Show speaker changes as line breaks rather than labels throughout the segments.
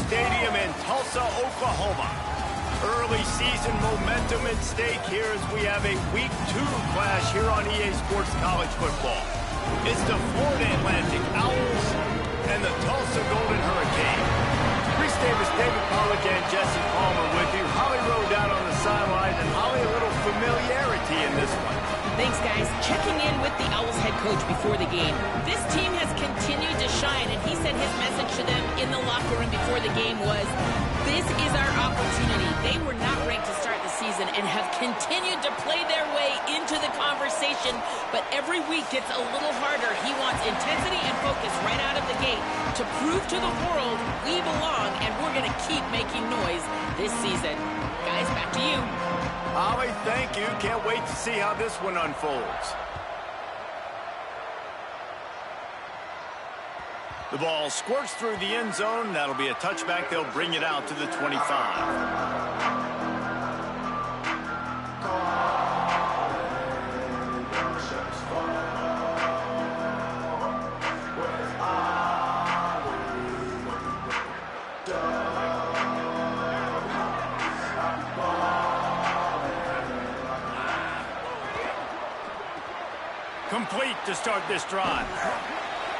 Stadium in Tulsa, Oklahoma. Early season momentum at stake here as we have a Week 2 clash here on EA Sports College Football. It's the Florida Atlantic Owls and the Tulsa Golden Hurricane. Reese Davis, David Pollack, and Jesse Palmer with you. Holly Rowe down on the sideline, and Holly, a little familiarity in this one.
Thanks, guys. Checking in with the Owls head coach before the game. This team has continued to shine, and he said his message to them in the locker room before the game was, this is our opportunity. They were not ranked to start the season and have continued to play their way into the conversation, but every week gets a little harder. He wants intensity and focus right out of the gate to prove to the world we belong, and we're going to keep making noise this season. Guys, back to you.
Holly, thank you. Can't wait to see how this one unfolds. The ball squirts through the end zone. That'll be a touchback. They'll bring it out to the 25. Complete to start this drive.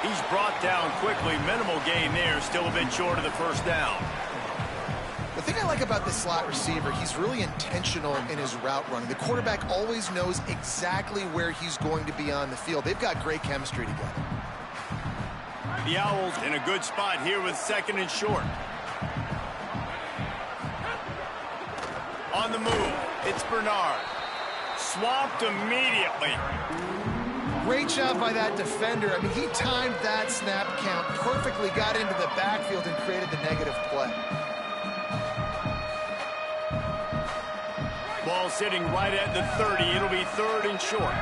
He's brought down quickly. Minimal gain there. Still a bit short of the first down.
The thing I like about this slot receiver, he's really intentional in his route running. The quarterback always knows exactly where he's going to be on the field. They've got great chemistry together.
The Owls in a good spot here with second and short. On the move, it's Bernard. Swamped immediately.
Great job by that defender. I mean, he timed that snap count perfectly, got into the backfield and created the negative play.
Ball sitting right at the 30. It'll be third and short.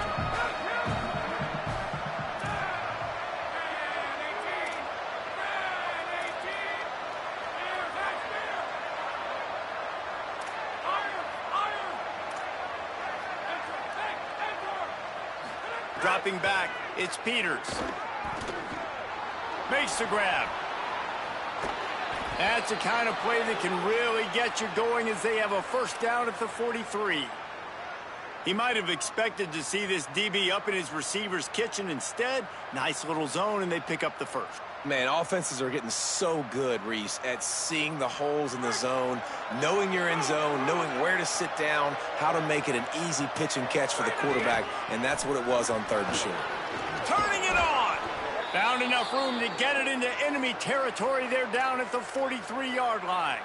Dropping back, it's Peters. Makes the grab. That's the kind of play that can really get you going as they have a first down at the 43. He might have expected to see this DB up in his receiver's kitchen. Instead, nice little zone, and they pick up the first.
Man, offenses are getting so good, Reese, at seeing the holes in the zone, knowing you're in zone, knowing where to sit down, how to make it an easy pitch and catch for the quarterback, and that's what it was on third and short.
Turning it on! Found enough room to get it into enemy territory. They're down at the 43-yard line.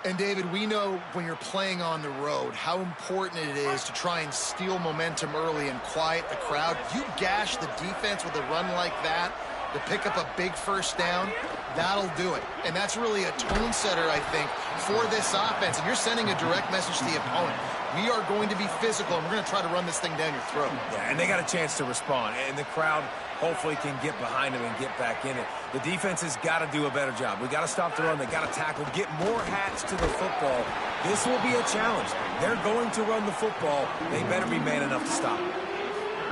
And, David, we know when you're playing on the road how important it is to try and steal momentum early and quiet the crowd. You gash the defense with a run like that to pick up a big first down, that'll do it. And that's really a tone setter, I think, for this offense. And you're sending a direct message to the opponent. We are going to be physical, and we're going to try to run this thing down your throat.
Yeah, and they got a chance to respond. And the crowd hopefully can get behind them and get back in it. The defense has got to do a better job. We got to stop the run. They got to tackle, get more hats to the football. This will be a challenge. They're going to run the football. They better be man enough to stop it.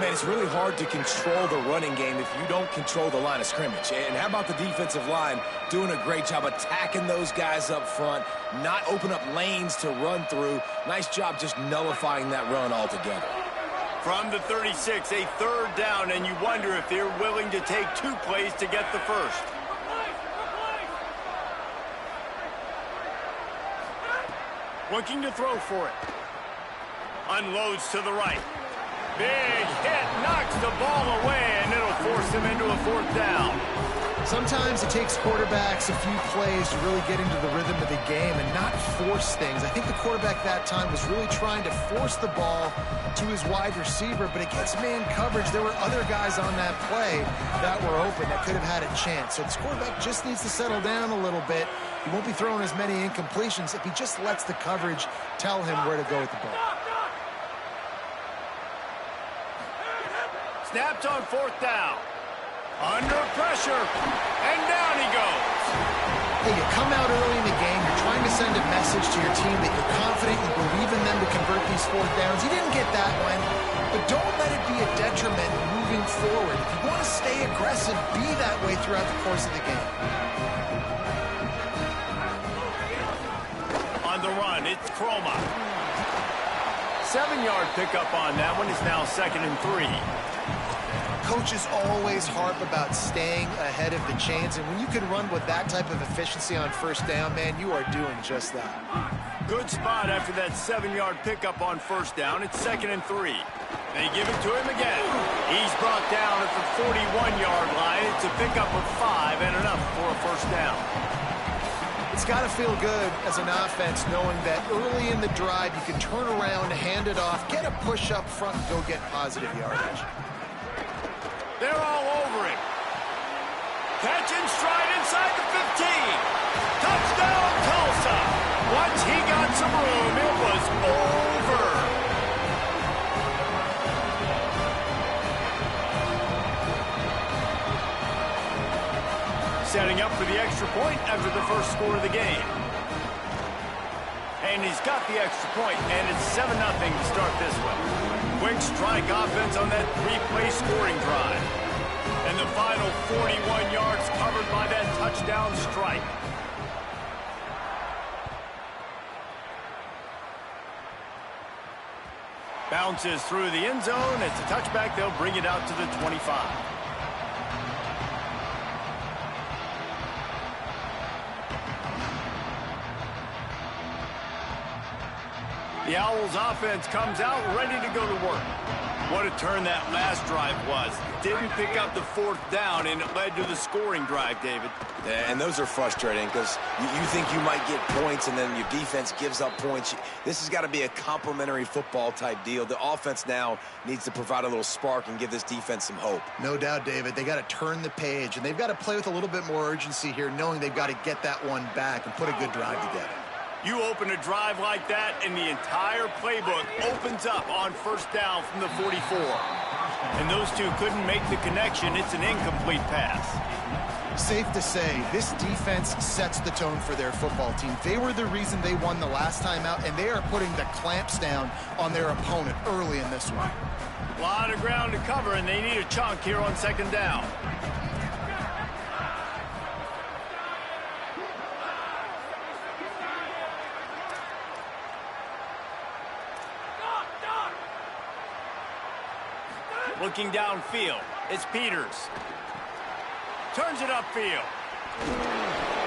Man, it's really hard to control the running game if you don't control the line of scrimmage. And how about the defensive line doing a great job attacking those guys up front, not open up lanes to run through. Nice job just nullifying that run altogether.
From the 36, a third down, and you wonder if they're willing to take two plays to get the first. Looking to throw for it. Unloads to the right. Big hit, knocks the ball away, and it'll force him into a fourth down.
Sometimes it takes quarterbacks a few plays to really get into the rhythm of the game and not force things. I think the quarterback that time was really trying to force the ball to his wide receiver, but against man coverage, there were other guys on that play that were open that could have had a chance. So this quarterback just needs to settle down a little bit. He won't be throwing as many incompletions if he just lets the coverage tell him where to go with the ball.
Snapped on fourth down. Under pressure. And down he goes.
Hey, you come out early in the game. You're trying to send a message to your team that you're confident, you believe in them to convert these fourth downs. You didn't get that one, but don't let it be a detriment moving forward. If you want to stay aggressive, be that way throughout the course of the game.
It's Chroma. 7-yard pickup on that one. Is now 2nd and 3.
Coaches always harp about staying ahead of the chains, and when you can run with that type of efficiency on first down, man, you are doing just that.
Good spot after that 7-yard pickup on first down. It's 2nd and 3. They give it to him again. He's brought down at the 41-yard line. It's a pickup of 5 and enough for a first down.
It's got to feel good as an offense knowing that early in the drive you can turn around, hand it off, get a push up front, and go get positive yardage.
They're all over it. Catch and stride inside the 15. Touchdown, Tulsa. Once he got some room, it was over. Setting up for the extra point after the first score of the game. And he's got the extra point, and it's 7-0 to start this one. Quick strike offense on that 3-play scoring drive. And the final 41 yards covered by that touchdown strike. Bounces through the end zone. It's a touchback. They'll bring it out to the 25. The Owls offense comes out ready to go to work. What a turn that last drive was. Didn't pick up the 4th down, and it led to the scoring drive, David.
Yeah, and those are frustrating because you think you might get points, and then your defense gives up points. This has got to be a complementary football type deal. The offense now needs to provide a little spark and give this defense some hope.
No doubt, David. They got to turn the page, and they've got to play with a little bit more urgency here, knowing they've got to get that one back and put a good drive together.
You open a drive like that, and the entire playbook opens up on first down from the 44. And those two couldn't make the connection. It's an incomplete pass.
Safe to say, this defense sets the tone for their football team. They were the reason they won the last time out, and they are putting the clamps down on their opponent early in this one.
A lot of ground to cover, and they need a chunk here on 2nd down. Looking downfield, it's Peters. Turns it upfield.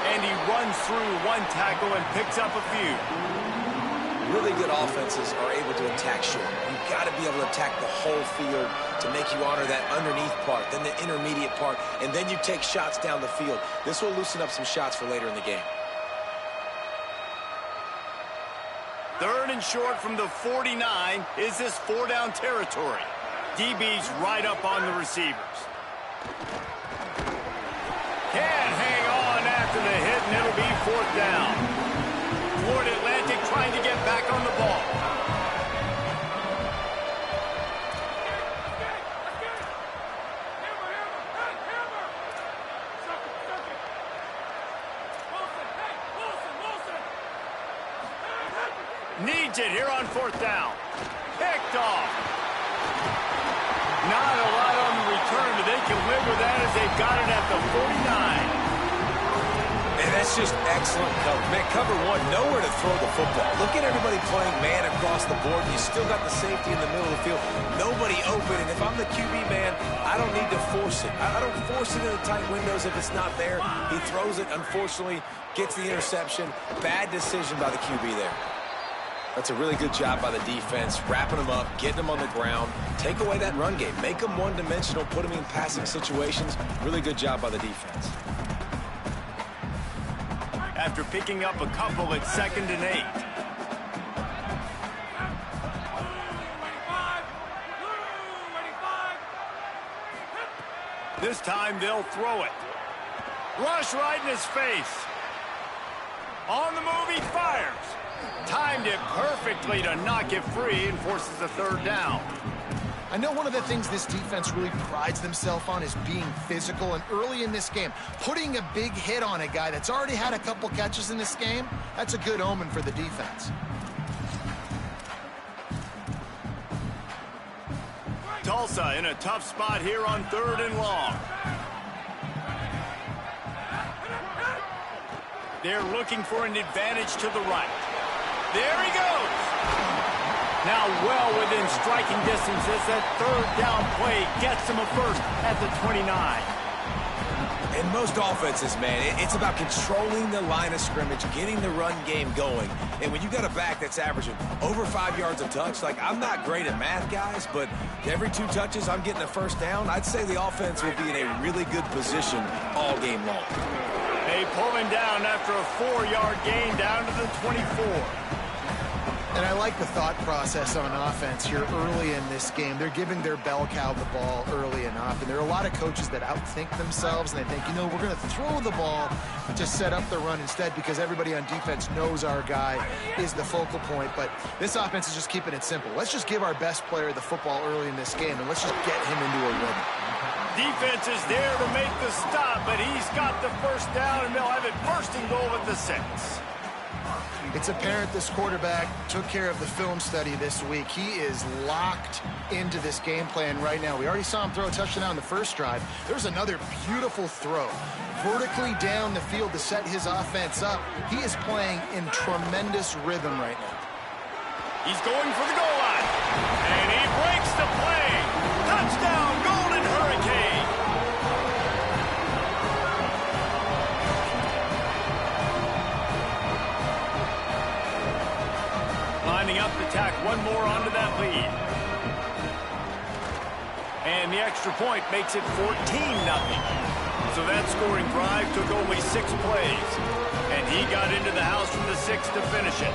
And he runs through one tackle and picks up a few.
Really good offenses are able to attack short. You've got to be able to attack the whole field to make you honor that underneath part, then the intermediate part, and then you take shots down the field. This will loosen up some shots for later in the game.
3rd and short from the 49. Is this 4-down territory? DB's right up on the receivers. Can't hang on after the hit, and it'll be 4th down. Florida Atlantic trying to get back on the ball. Needs it here on 4th down. Picked off. Not a lot on the return, but they can live with that as they've got it at the 49.
And that's just excellent cover. Man, cover one, nowhere to throw the football. Look at everybody playing man across the board. You still got the safety in the middle of the field. Nobody open, and if I'm the QB man, I don't need to force it. I don't force it in the tight windows if it's not there. He throws it, unfortunately, gets the interception. Bad decision by the QB there. That's a really good job by the defense, wrapping them up, getting them on the ground. Take away that run game. Make them one-dimensional, put them in passing situations. Really good job by the defense.
After picking up a couple at 2nd and 8. This time they'll throw it. Rush right in his face. On the move, he fires. Timed it perfectly to knock it free and forces a 3rd down.
I know one of the things this defense really prides themselves on is being physical, and early in this game, putting a big hit on a guy that's already had a couple catches in this game, that's a good omen for the defense.
Tulsa in a tough spot here on 3rd and long. They're looking for an advantage to the right. There he goes. Now well within striking distance as that third down play gets him a first at the 29.
In most offenses, man, it's about controlling the line of scrimmage, getting the run game going. And when you got a back that's averaging over 5 yards a touch, like, I'm not great at math, guys, but every 2 touches I'm getting a first down, I'd say the offense will be in a really good position all game long.
They pull him down after a 4-yard gain down to the 24.
And I like the thought process on offense here early in this game. They're giving their bell cow the ball early and often. There are a lot of coaches that outthink themselves, and they think, you know, we're going to throw the ball to set up the run instead because everybody on defense knows our guy is the focal point. But this offense is just keeping it simple. Let's just give our best player the football early in this game, and let's just get him into a rhythm.
Defense is there to make the stop, but he's got the first down, and they'll have it first and goal at the 6.
It's apparent this quarterback took care of the film study this week. He is locked into this game plan right now. We already saw him throw a touchdown in the first drive. There's another beautiful throw vertically down the field to set his offense up. He is playing in tremendous rhythm right now.
He's going for the goal line, and he breaks the play. Touchdown, Golden Hurricane. Lining up to tack one more onto that lead. And the extra point makes it 14-0. So that scoring drive took only 6 plays. And he got into the house from the 6 to finish it.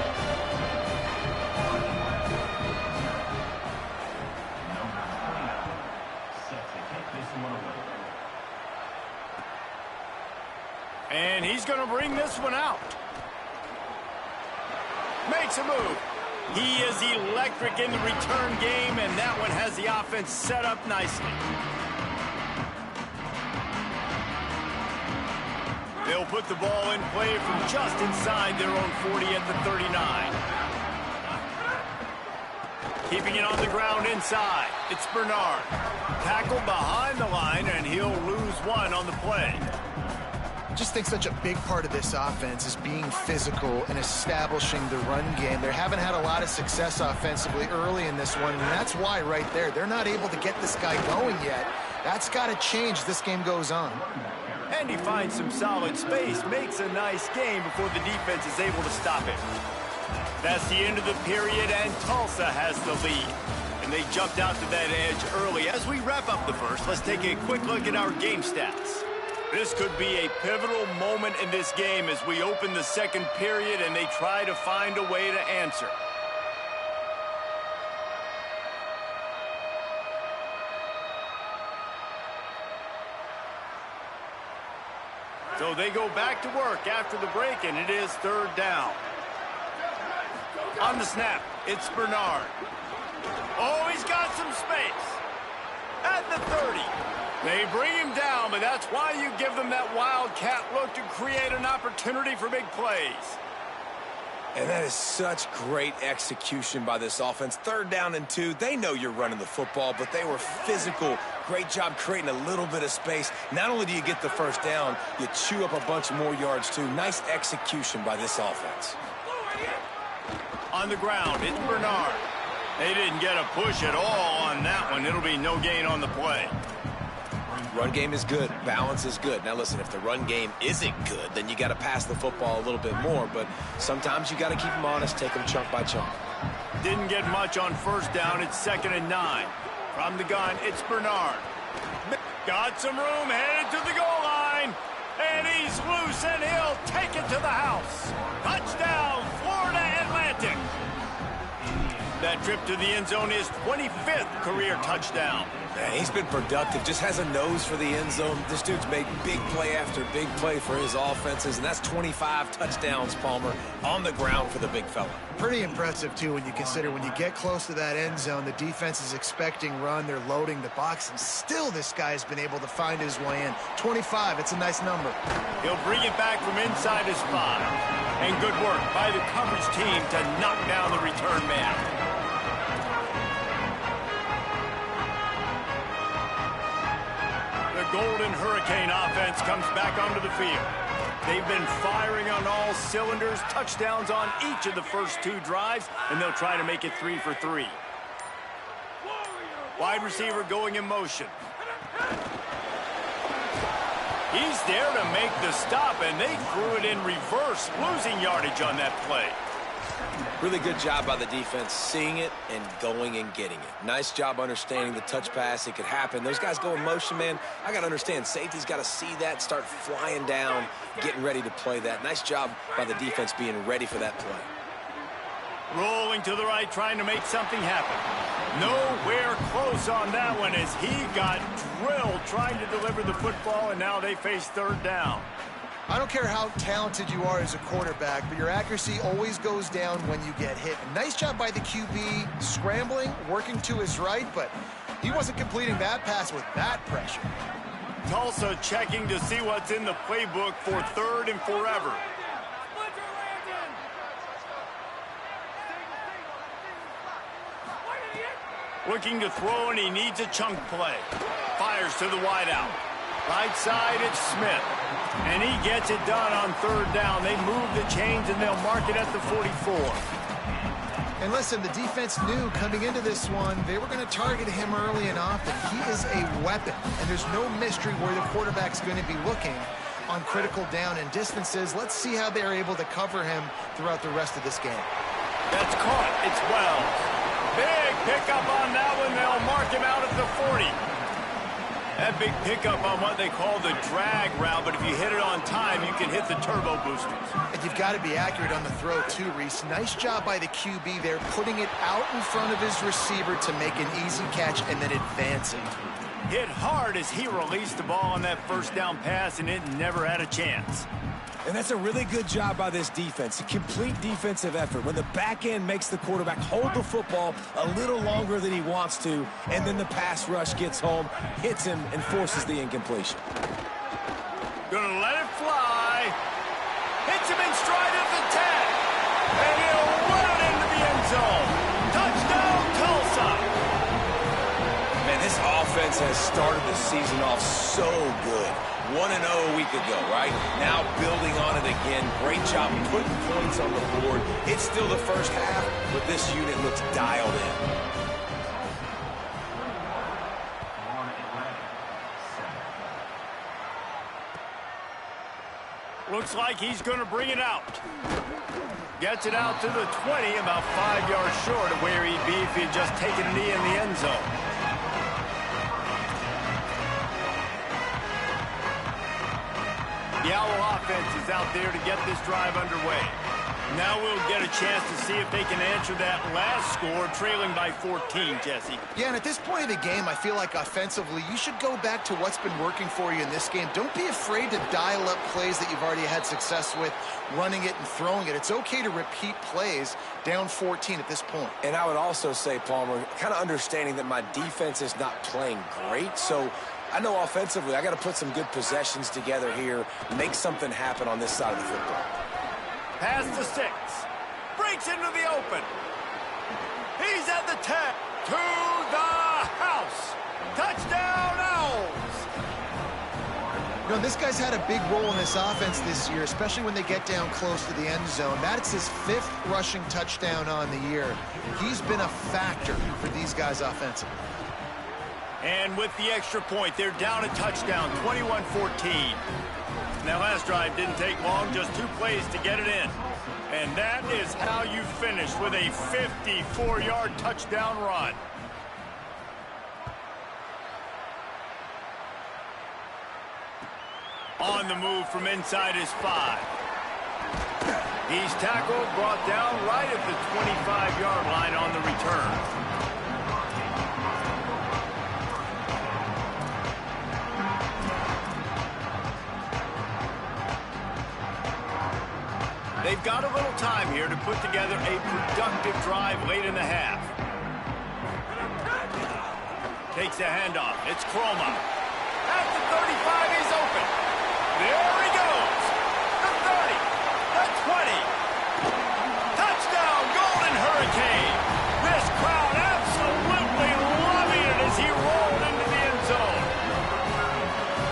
And he's going to bring this one out. Makes a move. He is electric in the return game, and that one has the offense set up nicely. They'll put the ball in play from just inside their own 40 at the 39. Keeping it on the ground inside. It's Bernard. Tackled behind the line, and he'll lose 1 on the play.
I just think such a big part of this offense is being physical and establishing the run game. They haven't had a lot of success offensively early in this one, and that's why right there, they're not able to get this guy going yet. That's got to change as this game goes on.
And he finds some solid space, makes a nice game before the defense is able to stop it. That's the end of the period, and Tulsa has the lead. And they jumped out to that edge early. As we wrap up the first, let's take a quick look at our game stats. This could be a pivotal moment in this game as we open the second period and they try to find a way to answer. So they go back to work after the break, and it is 3rd down. On the snap, it's Bernard. Oh, he's got some space. At the 30. They bring him down, but that's why you give them that wildcat look to create an opportunity for big plays.
And that is such great execution by this offense. 3rd down and 2. They know you're running the football, but they were physical. Great job creating a little bit of space. Not only do you get the first down, you chew up a bunch more yards, too. Nice execution by this offense.
On the ground, it's Bernard. They didn't get a push at all on that one. It'll be no gain on the play.
Run game is good. Balance is good. Now, listen, if the run game isn't good, then you got to pass the football a little bit more. But sometimes you got to keep them honest, take them chunk by chunk.
Didn't get much on 1st down. It's 2nd and 9. From the gun, it's Bernard. Got some room, headed to the goal line. And he's loose, and he'll take it to the house. Touchdown, Florida Atlantic. That trip to the end zone is 25th career touchdown.
Man, he's been productive, just has a nose for the end zone. This dude's made big play after big play for his offenses, and that's 25 touchdowns, Palmer, on the ground for the big fella.
Pretty impressive, too, when you consider when you get close to that end zone, the defense is expecting run, they're loading the box, and still this guy's been able to find his way in. 25, it's a nice number.
He'll bring it back from inside his 5. And good work by the coverage team to knock down the return man. The Golden Hurricane offense comes back onto the field. They've been firing on all cylinders, touchdowns on each of the first 2 drives, and they'll try to make it 3 for 3. Wide receiver going in motion. He's there to make the stop, and they threw it in reverse, losing yardage on that play.
Really good job by the defense, seeing it and going and getting it. Nice job understanding the touch pass. It could happen. Those guys go in motion, man. I got to understand, safety's got to see that, start flying down, getting ready to play that. Nice job by the defense being ready for that play.
Rolling to the right, trying to make something happen. Nowhere close on that one as he got drilled trying to deliver the football, and now they face 3rd down.
I don't care how talented you are as a quarterback, but your accuracy always goes down when you get hit. Nice job by the QB scrambling, working to his right, but he wasn't completing that pass with that pressure.
Tulsa checking to see what's in the playbook for 3rd and forever. Looking to throw, and he needs a chunk play. Fires to the wideout. Right side, it's Smith. And he gets it done on 3rd down. They move the chains, and they'll mark it at the 44.
And listen, the defense knew coming into this one, they were going to target him early and often. He is a weapon, and there's no mystery where the quarterback's going to be looking on critical down and distances. Let's see how they're able to cover him throughout the rest of this game.
That's caught. It's Wells. Big pickup on that one. They'll mark him out at the 40. That big pickup on what they call the drag route, but if you hit it on time, you can hit the turbo boosters.
And you've got to be accurate on the throw too, Reese. Nice job by the QB there, putting it out in front of his receiver to make an easy catch and then advancing.
Hit hard as he released the ball on that 1st down pass, and it never had a chance.
And that's a really good job by this defense, a complete defensive effort. When the back end makes the quarterback hold the football a little longer than he wants to, and then the pass rush gets home, hits him, and forces the incompletion.
Gonna let it fly. Hits him in stride at the 10. And he'll run it into the end zone. Touchdown, Tulsa.
Man, this offense has started the season off so good. 1-0 a week ago, right? Now building on it again. Great job putting points on the board. It's still the first half, but this unit looks dialed in.
Looks like he's going to bring it out. Gets it out to the 20, about 5 yards short of where he'd be if he had just taken a knee in the end zone. The Owl offense is out there to get this drive underway. Now we'll get a chance to see if they can answer that last score, trailing by 14, Jesse.
Yeah, and at this point of the game, I feel like offensively, you should go back to what's been working for you in this game. Don't be afraid to dial up plays that you've already had success with, running it and throwing it. It's okay to repeat plays down 14 at this point.
And I would also say, Palmer, kind of understanding that my defense is not playing great, so I know offensively I got to put some good possessions together here, make something happen on this side of the football.
Pass to 6. Breaks into the open. He's at the 10. To the house. Touchdown, Owls.
You know, this guy's had a big role in this offense this year, especially when they get down close to the end zone. That's his 5th rushing touchdown on the year. He's been a factor for these guys offensively.
And with the extra point, they're down a touchdown, 21-14. That last drive didn't take long, just 2 plays to get it in. And that is how you finish with a 54-yard touchdown run. On the move from inside his 5. He's tackled, brought down right at the 25-yard line on the return. They've got a little time here to put together a productive drive late in the half. Takes a handoff. It's Kroma. At the 35, he's open. There he goes. The 30. The 20. Touchdown, Golden Hurricane. This crowd absolutely loving it as he rolled into the end zone.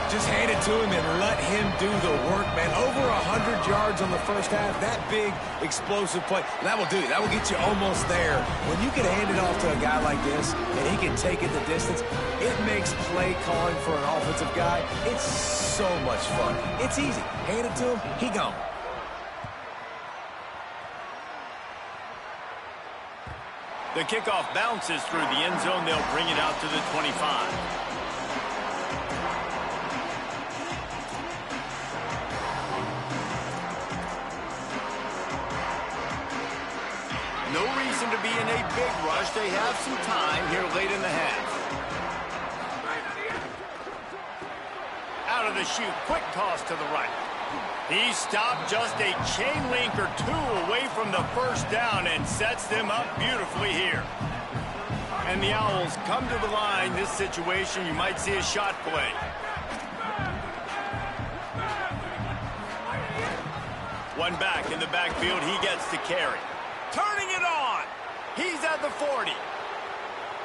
Just hand it to him and let him do the work, man. Over 100 yards on the first half. That big, explosive play, that will do it. That will get you almost there. When you can hand it off to a guy like this, and he can take it the distance, it makes play calling for an offensive guy, it's so much fun. It's easy. Hand it to him, he gone.
The kickoff bounces through the end zone. They'll bring it out to the 25. No reason to be in a big rush. They have some time here late in the half. Out of the chute, quick toss to the right. He stopped just a chain link or two away from the first down and sets them up beautifully here. And the Owls come to the line. This situation, you might see a shot play. One back in the backfield. He gets to carry. Turning it on. He's at the 40.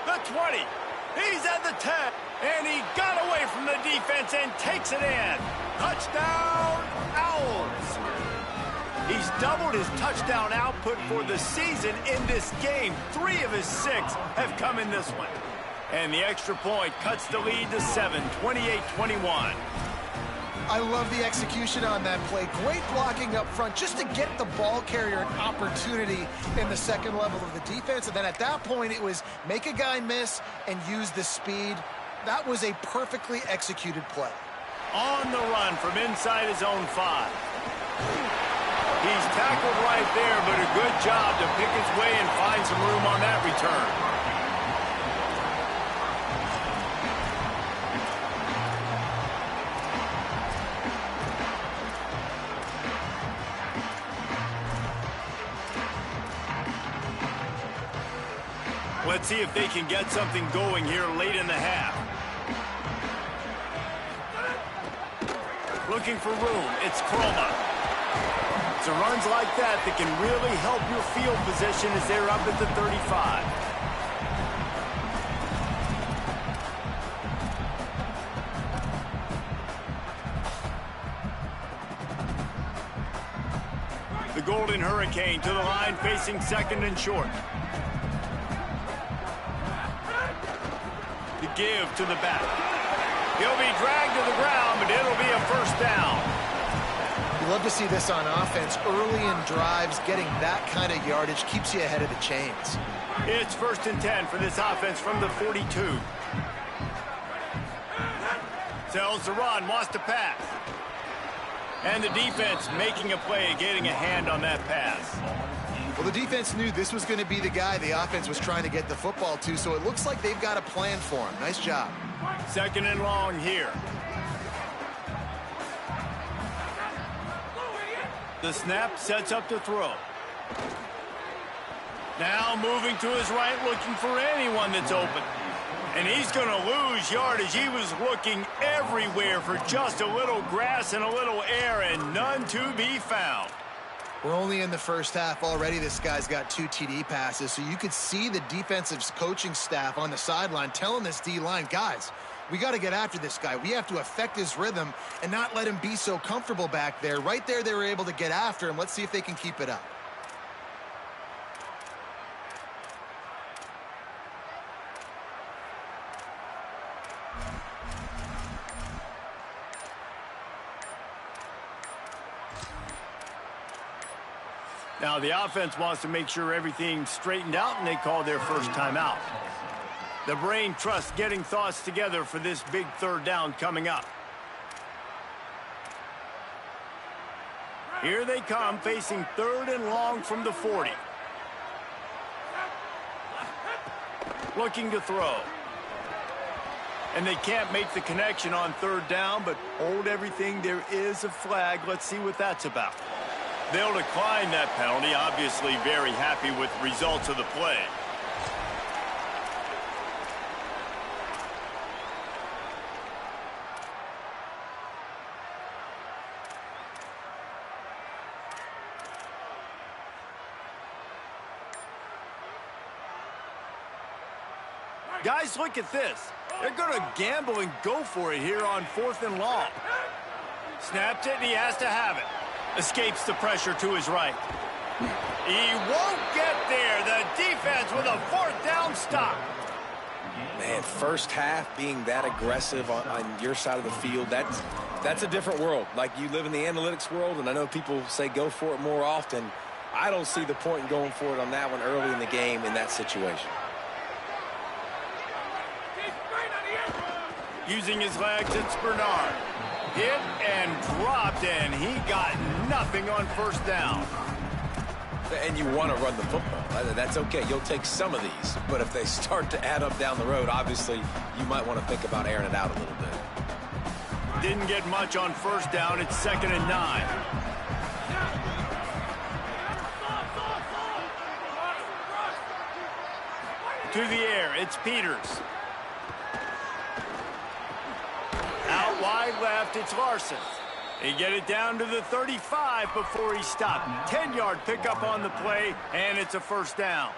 The 20. He's at the 10. And he got away from the defense and takes it in. Touchdown, Owls. He's doubled his touchdown output for the season in this game. 3 of his 6 have come in this one. And the extra point cuts the lead to 7, 28-21.
I love the execution on that play. Great blocking up front just to get the ball carrier an opportunity in the second level of the defense. And then at that point, it was make a guy miss and use the speed. That was a perfectly executed play.
On the run from inside his own 5. He's tackled right there, but a good job to pick his way and find some room on that return. Let's see if they can get something going here late in the half. Looking for room. It's Chroma. It's a runs like that that can really help your field position as they're up at the 35. The Golden Hurricane to the line, facing second and short. The give to the back. He'll be dragged to the ground, but it'll be a first down.
You love to see this on offense. Early in drives, getting that kind of yardage keeps you ahead of the chains.
It's 1st and 10 for this offense from the 42. Sells the run, wants to pass. And the defense making a play, getting a hand on that pass.
Well, the defense knew this was going to be the guy the offense was trying to get the football to, so it looks like they've got a plan for him. Nice job.
2nd and long here. The snap sets up the throw. Now moving to his right, looking for anyone that's open. And he's going to lose yardage. He was looking everywhere for just a little grass and a little air, and none to be found.
We're only in the first half already. This guy's got 2 TD passes, so you could see the defensive coaching staff on the sideline telling this D-line, guys, we got to get after this guy. We have to affect his rhythm and not let him be so comfortable back there. Right there, they were able to get after him. Let's see if they can keep it up.
Now the offense wants to make sure everything's straightened out, and they call their first timeout. The brain trust getting thoughts together for this big 3rd down coming up. Here they come, facing 3rd and long from the 40. Looking to throw. And they can't make the connection on 3rd down, but hold everything. There is a flag. Let's see what that's about. They'll decline that penalty. Obviously very happy with the results of the play. Guys, look at this. They're going to gamble and go for it here on 4th and long. Snaps it, and he has to have it. Escapes the pressure to his right. He won't get there. The defense with a 4th down stop.
Man, first half being that aggressive on your side of the field, that's a different world. Like, you live in the analytics world, and I know people say go for it more often. I don't see the point in going for it on that one early in the game in that situation.
Using his legs, it's Bernard. Hit and dropped, and he got nothing on 1st down.
And you want to run the football. That's okay. You'll take some of these. But if they start to add up down the road, obviously, you might want to think about airing it out a little bit.
Didn't get much on 1st down. It's 2nd and 9. To the air, it's Peters. Out wide left, it's Larson. They get it down to the 35 before he stopped. 10-yard pickup on the play, and it's a 1st down.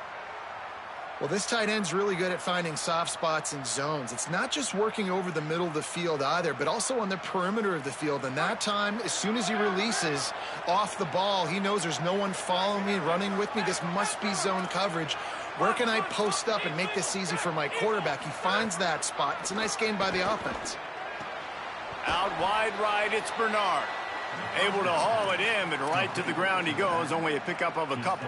Well, this tight end's really good at finding soft spots and zones. It's not just working over the middle of the field either, but also on the perimeter of the field. And that time, as soon as he releases off the ball, he knows there's no one following me, running with me. This must be zone coverage. Where can I post up and make this easy for my quarterback? He finds that spot. It's a nice game by the offense.
Out wide right, it's Bernard. Able to haul it in, but right to the ground he goes, only a pickup of a couple.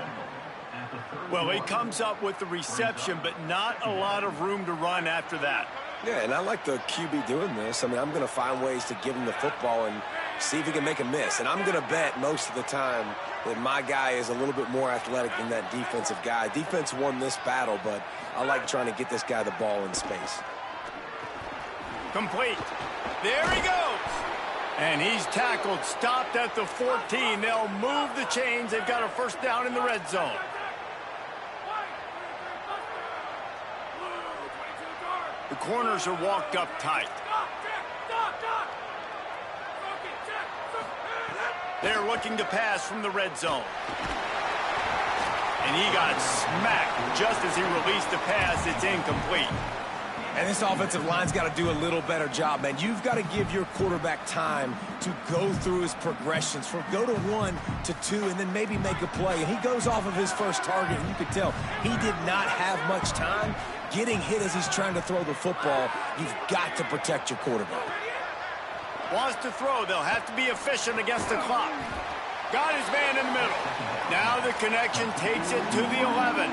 Well, he comes up with the reception, but not a lot of room to run after that.
Yeah, and I like the QB doing this. I mean, I'm going to find ways to give him the football and see if he can make a miss. And I'm going to bet most of the time that my guy is a little bit more athletic than that defensive guy. Defense won this battle, but I like trying to get this guy the ball in space.
Complete. There he goes. And he's tackled, stopped at the 14. They'll move the chains. They've got a 1st down in the red zone. The corners are walked up tight. They're looking to pass from the red zone. And he got smacked just as he released the pass. It's incomplete.
And this offensive line's got to do a little better job, man. You've got to give your quarterback time to go through his progressions from go to 1 to 2 and then maybe make a play. And he goes off of his first target, and you can tell he did not have much time getting hit as he's trying to throw the football. You've got to protect your quarterback.
Wants to throw. They'll have to be efficient against the clock. Got his man in the middle. Now the connection takes it to the 11.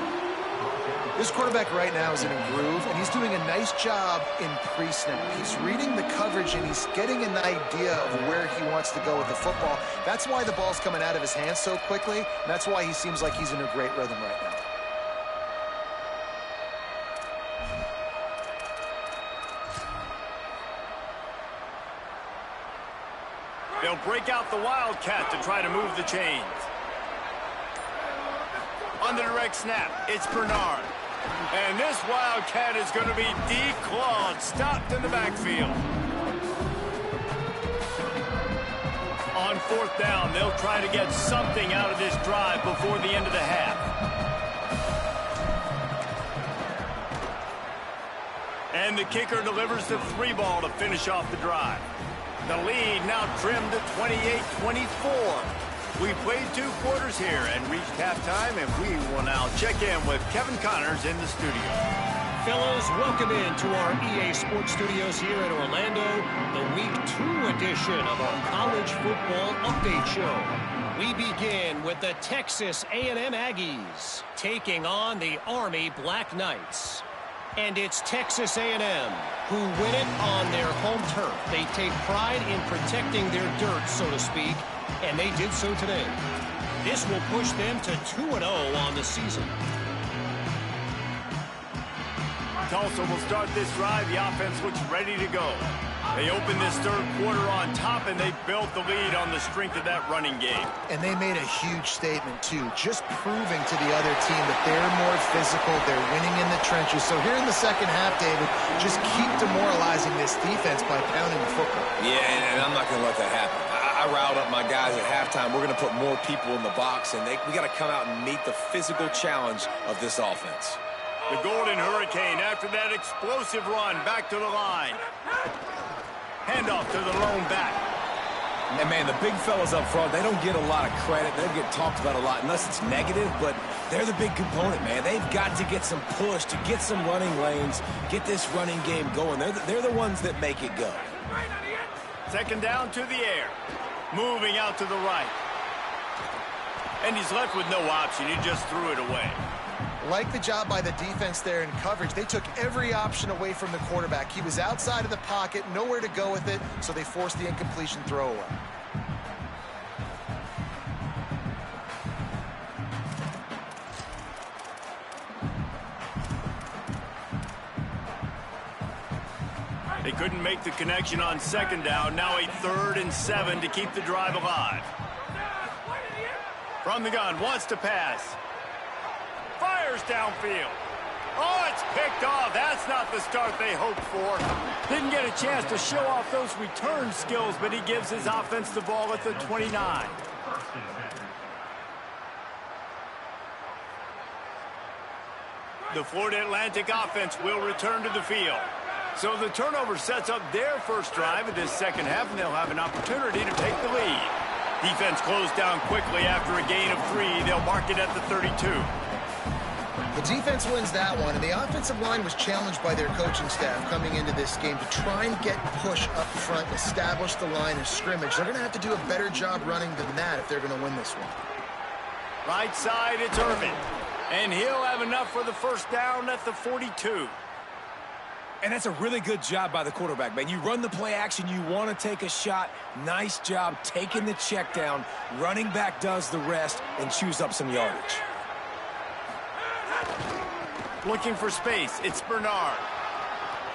This quarterback right now is in a groove, and he's doing a nice job in pre-snap. He's reading the coverage, and he's getting an idea of where he wants to go with the football. That's why the ball's coming out of his hands so quickly, and that's why he seems like he's in a great rhythm right now.
They'll break out the Wildcat to try to move the chains. On the direct snap, it's Bernard. And this Wildcat is going to be declawed, stopped in the backfield. On 4th down, they'll try to get something out of this drive before the end of the half. And the kicker delivers the 3 ball to finish off the drive. The lead now trimmed to 28-24. We played 2 quarters here and reached halftime, and we will now check in with Kevin Connors in the studio.
Fellows, welcome into our EA Sports Studios here in Orlando, the Week 2 edition of our College Football Update Show. We begin with the Texas A&M Aggies taking on the Army Black Knights. And it's Texas A&M who win it on their home turf. They take pride in protecting their dirt, so to speak, and they did so today. This will push them to 2-0 on the season.
Tulsa will start this drive. The offense looks ready to go. They opened this 3rd quarter on top, and they built the lead on the strength of that running game.
And they made a huge statement, too, just proving to the other team that they're more physical, they're winning in the trenches. So here in the second half, David, just keep demoralizing this defense by pounding the football.
Yeah, and I'm not going to let that happen. I riled up my guys at halftime. We're going to put more people in the box, and we got to come out and meet the physical challenge of this offense.
The Golden Hurricane, after that explosive run, back to the line. Handoff to the lone back.
And, man, the big fellas up front, they don't get a lot of credit. They don't get talked about a lot unless it's negative, but they're the big component, man. They've got to get some push, to get some running lanes, get this running game going. They're the ones that make it go.
Second down to the air. Moving out to the right. And he's left with no option. He just threw it away.
Like the job by the defense there in coverage. They took every option away from the quarterback. He was outside of the pocket, nowhere to go with it, so they forced the incompletion throwaway.
They couldn't make the connection on second down. Now a 3rd and 7 to keep the drive alive. From the gun, wants to pass. Fires downfield. Oh, it's picked off. That's not the start they hoped for. Didn't get a chance to show off those return skills, but he gives his offense the ball at the 29. The Florida Atlantic offense will return to the field. So the turnover sets up their first drive of this second half, and they'll have an opportunity to take the lead. Defense closed down quickly after a gain of 3. They'll mark it at the 32.
The defense wins that one, and the offensive line was challenged by their coaching staff coming into this game to try and get push up front and establish the line of scrimmage. They're going to have to do a better job running than that if they're going to win this one.
Right side, it's Irvin. And he'll have enough for the first down at the 42.
And that's a really good job by the quarterback, man. You run the play action, you want to take a shot. Nice job taking the check down. Running back does the rest and chews up some yardage.
Looking for space, it's Bernard.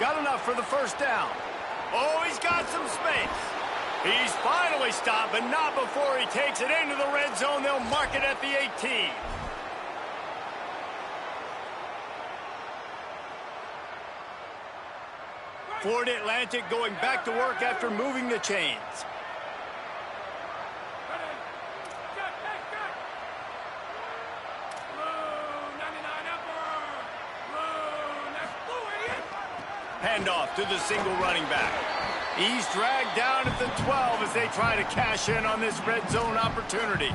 Got enough for the first down. Oh, he's got some space. He's finally stopped, but not before he takes it into the red zone. They'll mark it at the 18. Florida Atlantic going back to work after moving the chains. Handoff to the single running back. He's dragged down at the 12 as they try to cash in on this red zone opportunity.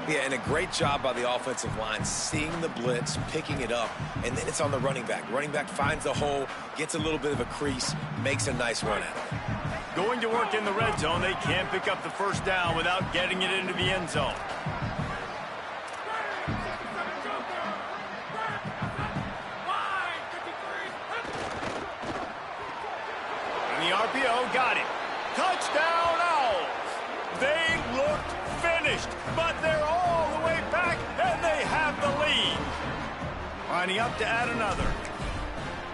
Yeah, and a great job by the offensive line, seeing the blitz, picking it up, and then it's on the running back. Running back finds the hole, gets a little bit of a crease, makes a nice run at it.
Going to work in the red zone, they can't pick up the first down without getting it into the end zone. And the RPO got it. Touchdown Owls! They looked finished, but they're all the way back, and they have the lead. Lining up to add another.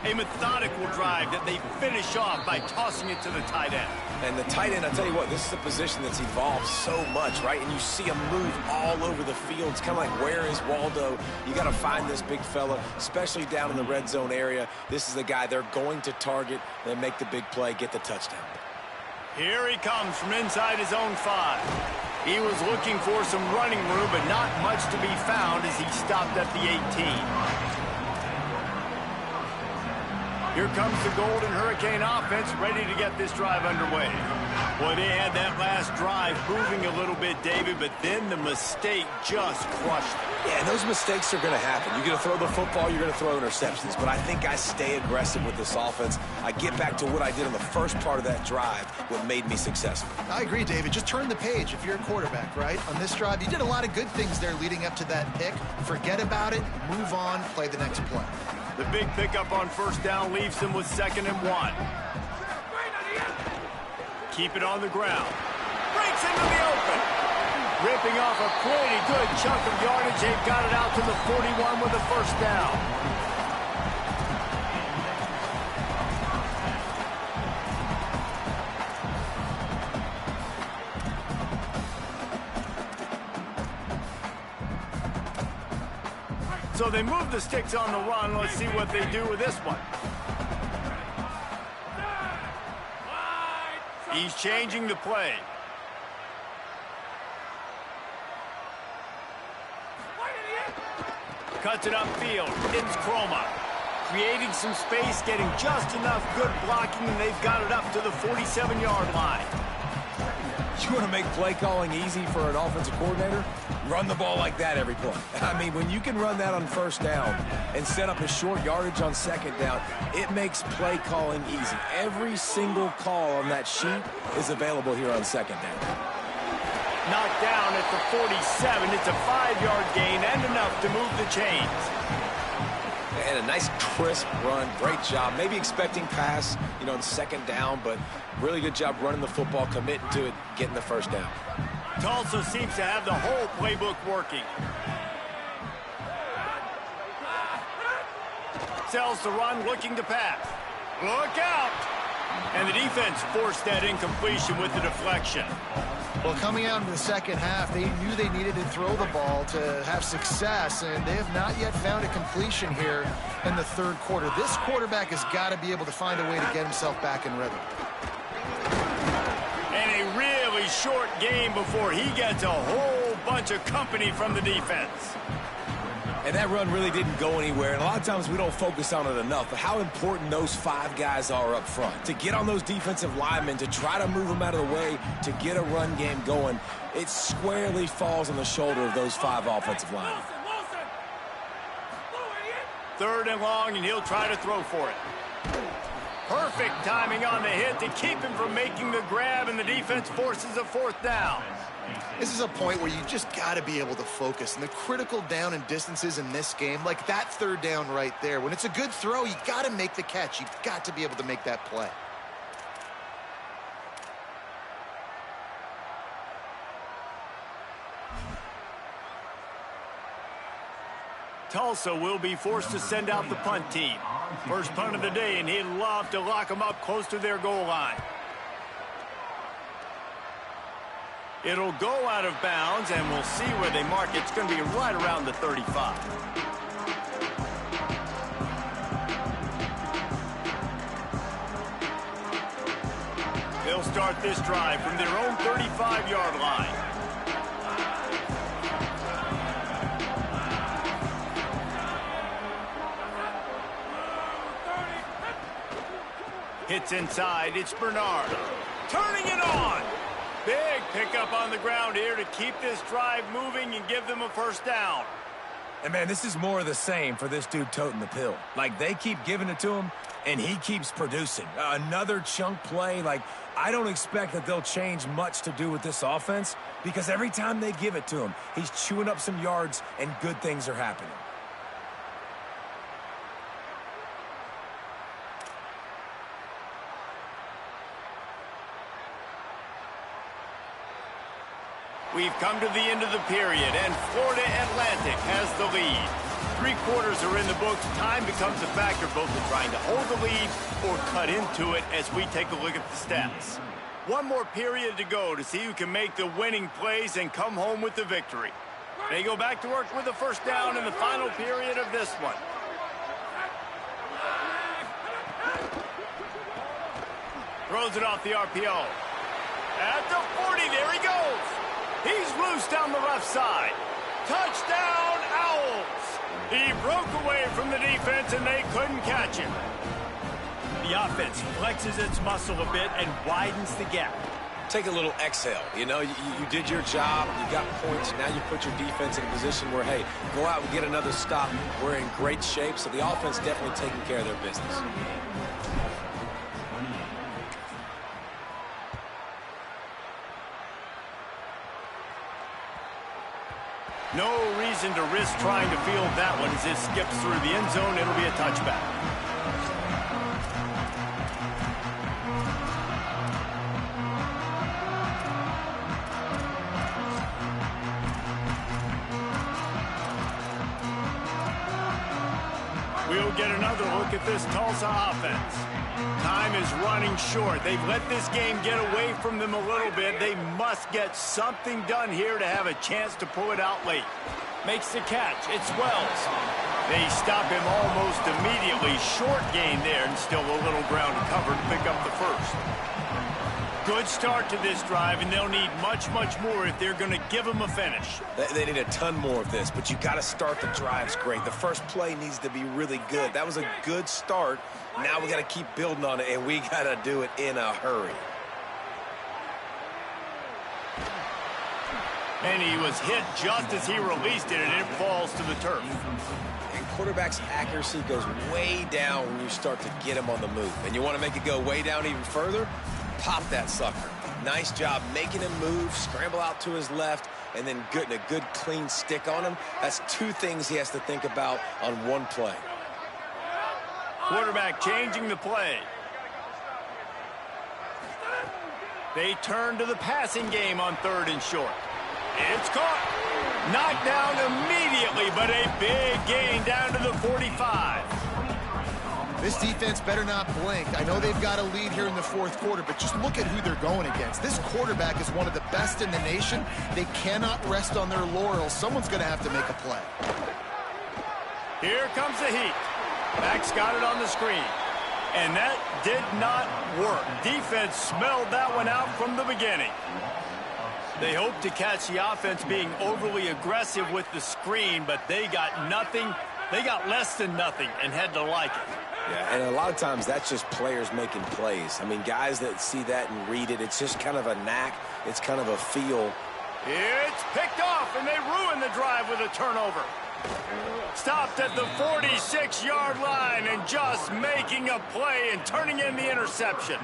A methodical drive that they finish off by tossing it to the tight end.
And the tight end, I'll tell you what, this is a position that's evolved so much, right? And you see him move all over the field. It's kind of like, where is Waldo? You got to find this big fella, especially down in the red zone area. This is the guy they're going to target and make the big play, get the touchdown.
Here he comes from inside his own 5. He was looking for some running room, but not much to be found as he stopped at the 18. Here comes the Golden Hurricane offense, ready to get this drive underway. Boy, they had that last drive moving a little bit, David, but then the mistake just crushed them.
Yeah, and those mistakes are going to happen. You're going to throw the football, you're going to throw interceptions. But I think I stay aggressive with this offense. I get back to what I did on the first part of that drive, what made me successful.
I agree, David. Just turn the page if you're a quarterback, right? On this drive, you did a lot of good things there leading up to that pick. Forget about it, move on, play the next play.
The big pickup on first down leaves them with 2nd and 1. Keep it on the ground. Breaks into the open. Ripping off a pretty good chunk of yardage. They've got it out to the 41 with the first down. So they move the sticks on the run. Let's see what they do with this one. He's changing the play. Cuts it upfield. It's Chroma. Creating some space, getting just enough good blocking, and they've got it up to the 47-yard line.
You want to make play calling easy for an offensive coordinator? Run the ball like that every play. I mean, when you can run that on first down and set up a short yardage on second down, it makes play calling easy. Every single call on that sheet is available here on second down.
Knocked down at the 47. It's a 5-yard gain and enough to move the chains.
And a nice crisp run. Great job. Maybe expecting pass, on second down, but really good job running the football, committing to it, getting the first down.
Tulsa seems to have the whole playbook working. Sells the run, looking to pass. Look out! And the defense forced that incompletion with the deflection.
Well, coming out into the second half, they knew they needed to throw the ball to have success, and they have not yet found a completion here in the third quarter. This quarterback has got to be able to find a way to get himself back in rhythm.
And a really short game before he gets a whole bunch of company from the defense.
And that run really didn't go anywhere. And a lot of times we don't focus on it enough, but how important those 5 guys are up front. To get on those defensive linemen, to try to move them out of the way, to get a run game going, it squarely falls on the shoulder of those 5 offensive linemen.
3rd and long, and he'll try to throw for it. Perfect timing on the hit to keep him from making the grab, and the defense forces a 4th down.
This is a point where you just got to be able to focus. And the critical down and distances in this game, like that 3rd down right there, when it's a good throw, you got to make the catch. You've got to be able to make that play.
Tulsa will be forced to send out the punt team. First punt of the day, and he'd love to lock them up close to their goal line. It'll go out of bounds, and we'll see where they mark it. It's going to be right around the 35. They'll start this drive from their own 35-yard line. Hits inside. It's Bernard. Turning it on. Big pickup on the ground here to keep this drive moving and give them a first down.
And, man, this is more of the same for this dude toting the pill. Like, they keep giving it to him, and he keeps producing. Another chunk play. Like, I don't expect that they'll change much to do with this offense because every time they give it to him, he's chewing up some yards, and good things are happening.
We've come to the end of the period, and Florida Atlantic has the lead. 3 quarters are in the books. Time becomes a factor both in trying to hold the lead or cut into it as we take a look at the stats. 1 more period to go to see who can make the winning plays and come home with the victory. They go back to work with a first down in the final period of this one. Throws it off the RPO. At the 40, there he goes. He's loose down the left side. Touchdown, Owls. He broke away from the defense, and they couldn't catch him. The offense flexes its muscle a bit and widens the gap.
Take a little exhale. You did your job. You got points. Now you put your defense in a position where, hey, go out and get another stop. We're in great shape, so the offense definitely taking care of their business.
No reason to risk trying to field that one as it skips through the end zone. It'll be a touchback. We'll get another look at this Tulsa offense. Time is running short. They've let this game get away from them a little bit. They must get something done here to have a chance to pull it out late. Makes the catch. It's Wells. They stop him almost immediately. Short gain there, and still a little ground to cover to pick up the first. Good start to this drive, and they'll need much, much more if they're going to give them a finish.
They need a ton more of this, but you got to start the drives great. The first play needs to be really good. That was a good start. Now we got to keep building on it, and we got to do it in a hurry.
And he was hit just as he released it, and it falls to the turf.
And quarterback's accuracy goes way down when you start to get him on the move. And you want to make it go way down even further? Pop that sucker. Nice job making him move, scramble out to his left, and then getting a good clean stick on him. That's two things he has to think about on one play.
Quarterback changing the play. They turn to the passing game on 3rd and short. It's caught. Knocked down immediately, but a big gain down to the 45.
This defense better not blink. I know they've got a lead here in the 4th quarter, but just look at who they're going against. This quarterback is one of the best in the nation. They cannot rest on their laurels. Someone's going to have to make a play.
Here comes the heat. Max got it on the screen. And that did not work. Defense smelled that one out from the beginning. They hoped to catch the offense being overly aggressive with the screen, but they got nothing. They got less than nothing and had to like it.
Yeah, and a lot of times that's just players making plays. I mean, guys that see that and read it, it's just kind of a knack. It's kind of a feel.
It's picked off, and they ruin the drive with a turnover. Stopped at the 46-yard line and just making a play and turning in the interception.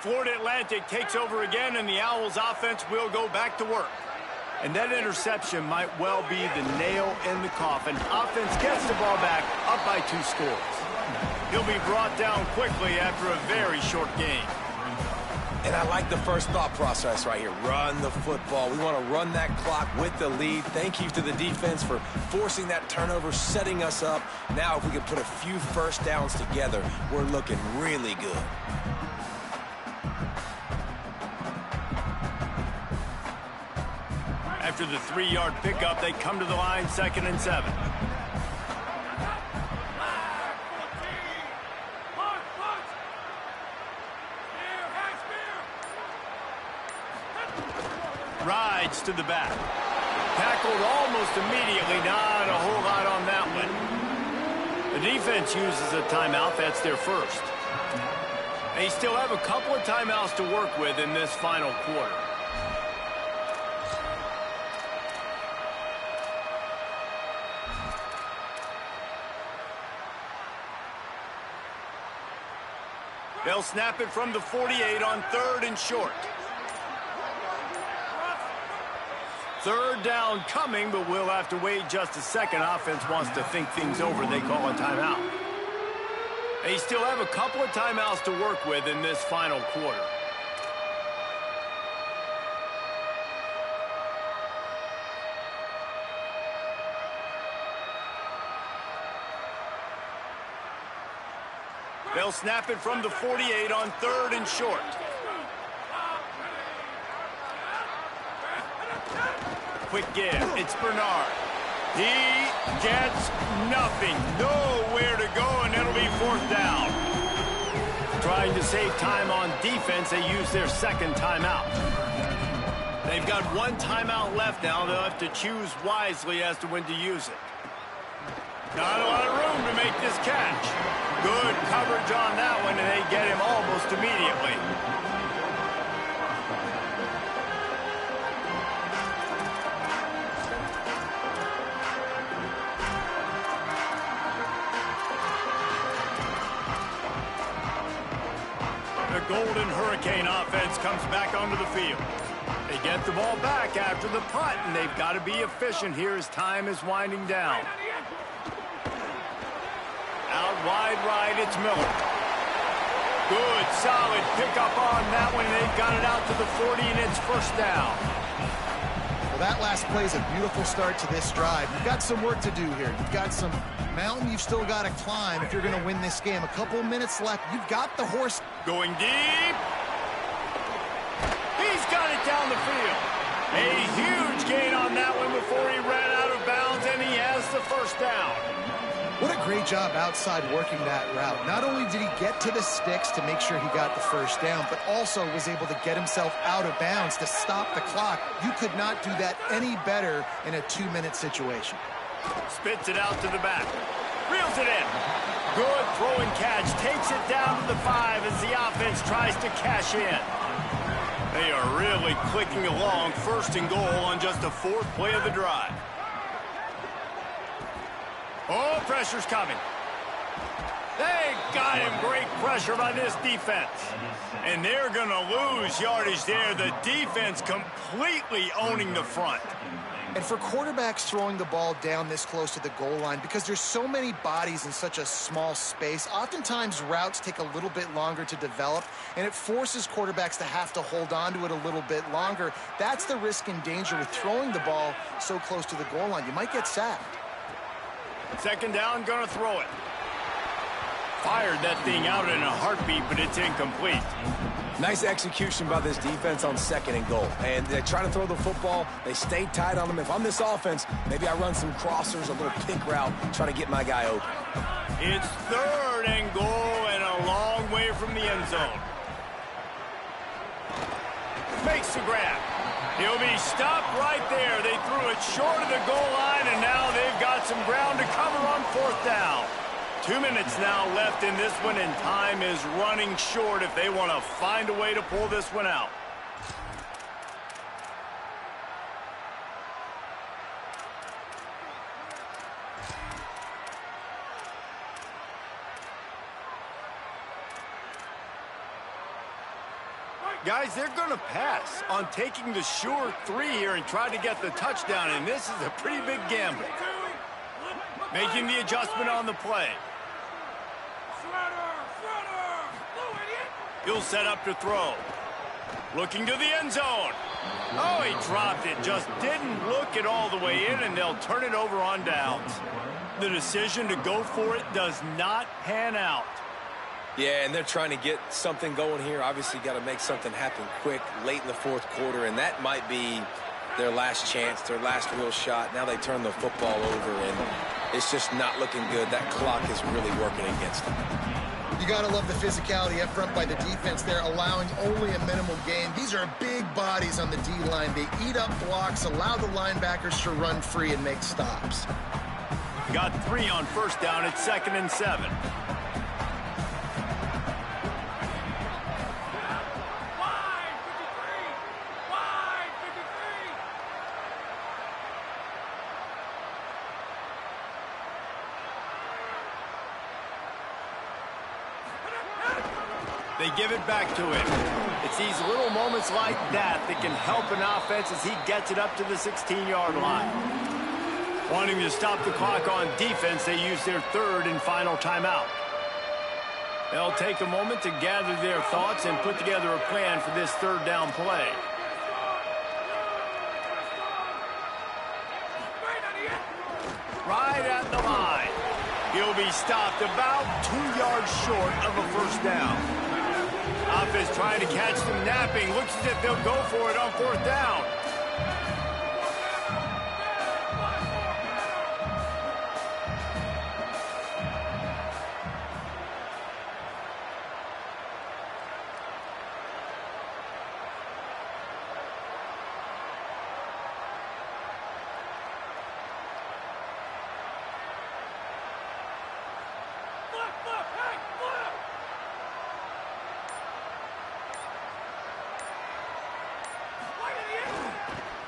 Florida Atlantic takes over again, and the Owls offense will go back to work. And that interception might well be the nail in the coffin. Offense gets the ball back, up by 2 scores. He'll be brought down quickly after a very short game.
And I like the first thought process right here. Run the football. We want to run that clock with the lead. Thank you to the defense for forcing that turnover, setting us up. Now if we can put a few first downs together, we're looking really good.
After the 3-yard pickup, they come to the line, 2nd and 7. Rides to the back. Tackled almost immediately. Not a whole lot on that one. The defense uses a timeout. That's their first. They still have a couple of timeouts to work with in this final quarter. They'll snap it from the 48 on 3rd and short. 3rd down coming, but we'll have to wait just a second. Offense wants to think things over. They call a timeout. They still have a couple of timeouts to work with in this final quarter. They'll snap it from the 48 on 3rd and short. Quick give. It's Bernard. He gets nothing. Nowhere to go, and it'll be 4th down. Trying to save time on defense, they use their 2nd timeout. They've got 1 timeout left now. They'll have to choose wisely as to when to use it. Not a lot of room to make this catch. Good coverage on that one, and they get him almost immediately. The Golden Hurricane offense comes back onto the field. They get the ball back after the punt, and they've got to be efficient here as time is winding down. Out wide right, it's Miller. Good, solid pickup on that one. They've got it out to the 40, and it's 1st down.
Well, that last play is a beautiful start to this drive. You've got some work to do here. You've got some mountain you've still got to climb if you're going to win this game. A couple of minutes left. You've got the horse.
Going deep. He's got it down the field. A huge gain on that one before he ran out of bounds, and he has the 1st down.
What a great job outside working that route. Not only did he get to the sticks to make sure he got the 1st down, but also was able to get himself out of bounds to stop the clock. You could not do that any better in a 2-minute situation.
Spits it out to the back. Reels it in. Good throw and catch. Takes it down to the 5 as the offense tries to cash in. They are really clicking along. 1st and goal on just the 4th play of the drive. Oh, pressure's coming. They got him. Great pressure by this defense. And they're going to lose yardage there. The defense completely owning the front.
And for quarterbacks throwing the ball down this close to the goal line, because there's so many bodies in such a small space, oftentimes routes take a little bit longer to develop, and it forces quarterbacks to have to hold on to it a little bit longer. That's the risk and danger with throwing the ball so close to the goal line. You might get sacked.
2nd down, gonna throw it. Fired that thing out in a heartbeat, but it's incomplete.
Nice execution by this defense on 2nd and goal. And they try to throw the football. They stay tight on them. If I'm this offense, maybe I run some crossers, a little pick route, try to get my guy open.
It's 3rd and goal and a long way from the end zone. Makes the grab. He'll be stopped right there. They threw it short of the goal line, and now they've got some ground to cover on 4th down. 2 minutes now left in this one, and time is running short if they want to find a way to pull this one out. Guys, they're going to pass on taking the sure 3 here and try to get the touchdown, and this is a pretty big gamble. Making the adjustment on the play. He'll set up to throw. Looking to the end zone. Oh, he dropped it. Just didn't look it all the way in, and they'll turn it over on downs. The decision to go for it does not pan out.
Yeah, and they're trying to get something going here. Obviously got to make something happen quick late in the 4th quarter, and that might be their last chance, their last real shot. Now they turn the football over, and it's just not looking good. That clock is really working against them.
You got to love the physicality up front by the defense there, allowing only a minimal gain. These are big bodies on the D-line. They eat up blocks, allow the linebackers to run free and make stops.
Got 3 on 1st down. It's 2nd and 7. They give it back to him. It's these little moments like that that can help an offense as he gets it up to the 16-yard line. Wanting to stop the clock on defense, they use their 3rd and final timeout. They'll take a moment to gather their thoughts and put together a plan for this 3rd down play. Right at the line. He'll be stopped about 2 yards short of a 1st down. Offense trying to catch them napping. Looks as if they'll go for it on 4th down.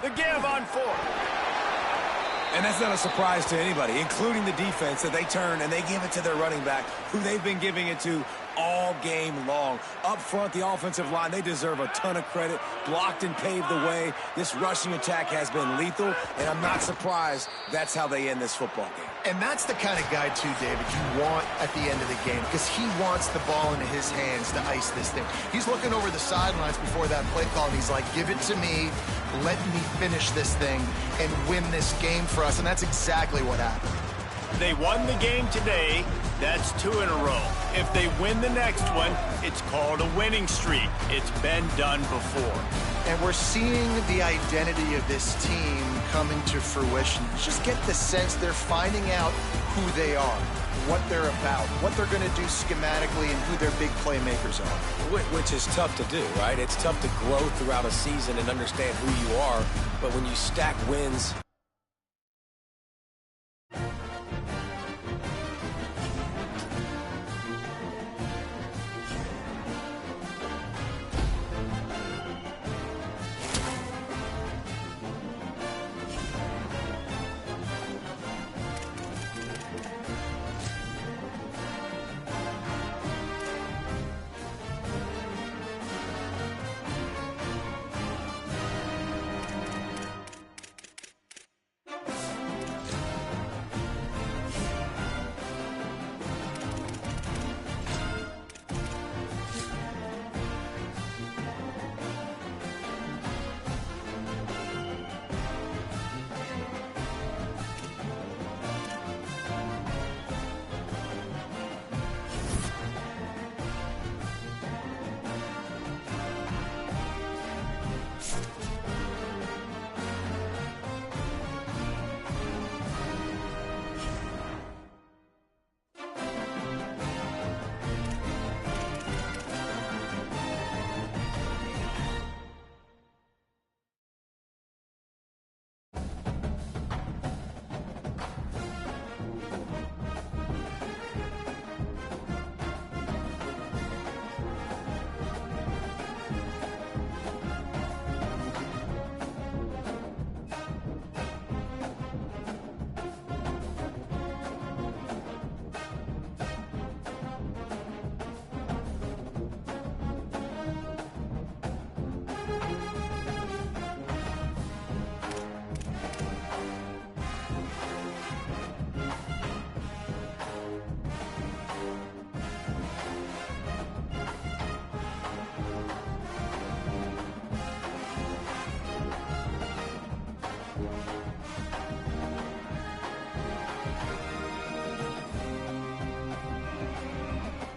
The give on 4th.
And that's not a surprise to anybody, including the defense, that they turn and they give it to their running back, who they've been giving it to all game long. Up front, the offensive line, they deserve a ton of credit. Blocked and paved the way. This rushing attack has been lethal, and I'm not surprised that's how they end this football game.
And that's the kind of guy, too, David, you want at the end of the game, because he wants the ball into his hands to ice this thing. He's looking over the sidelines before that play call, and he's like, give it to me, let me finish this thing and win this game for us, and that's exactly what happened.
They won the game today. That's 2 in a row. If they win the next one, it's called a winning streak. It's been done before.
And we're seeing the identity of this team coming to fruition. You just get the sense they're finding out who they are, what they're about, what they're going to do schematically, and who their big playmakers are.
Which is tough to do, right? It's tough to grow throughout a season and understand who you are, but when you stack wins